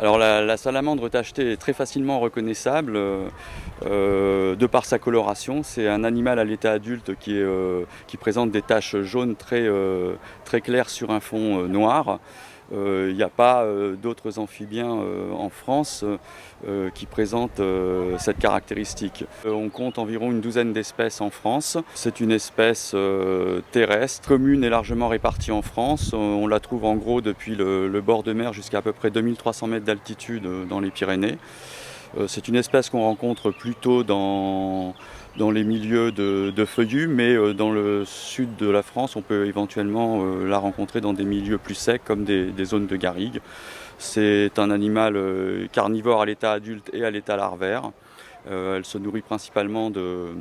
Alors la salamandre tachetée est très facilement reconnaissable de par sa coloration. C'est un animal à l'état adulte qui présente des taches jaunes très claires sur un fond noir. Il n'y a pas d'autres amphibiens en France qui présentent cette caractéristique. On compte environ une douzaine d'espèces en France. C'est une espèce terrestre, commune et largement répartie en France. On la trouve en gros depuis le bord de mer jusqu'à peu près 2300 mètres d'altitude dans les Pyrénées. C'est une espèce qu'on rencontre plutôt dans les milieux de feuillus, mais dans le sud de la France, on peut éventuellement la rencontrer dans des milieux plus secs comme des zones de garrigues. C'est un animal carnivore à l'état adulte et à l'état larvaire. Elle se nourrit principalement de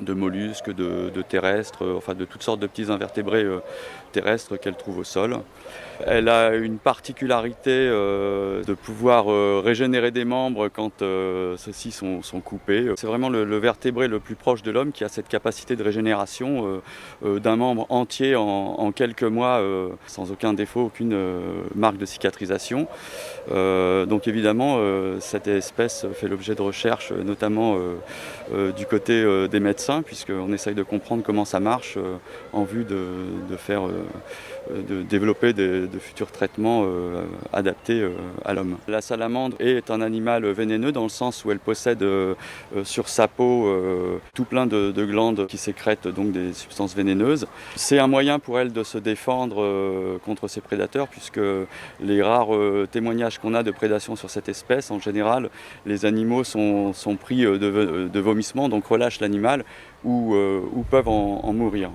mollusques, de terrestres, enfin de toutes sortes de petits invertébrés terrestres qu'elle trouve au sol. Elle a une particularité de pouvoir régénérer des membres quand ceux-ci sont coupés. C'est vraiment le vertébré le plus proche de l'homme qui a cette capacité de régénération d'un membre entier en quelques mois, sans aucun défaut, aucune marque de cicatrisation. Donc évidemment, cette espèce fait l'objet de recherches, notamment du côté des médecins, puisqu'on essaye de comprendre comment ça marche en vue de développer de futurs traitements adaptés à l'homme. La salamandre est un animal vénéneux dans le sens où elle possède sur sa peau tout plein de glandes qui sécrètent donc des substances vénéneuses. C'est un moyen pour elle de se défendre contre ses prédateurs, puisque les rares témoignages qu'on a de prédation sur cette espèce, en général, les animaux sont pris de vomissements, donc relâchent l'animal ou peuvent en mourir.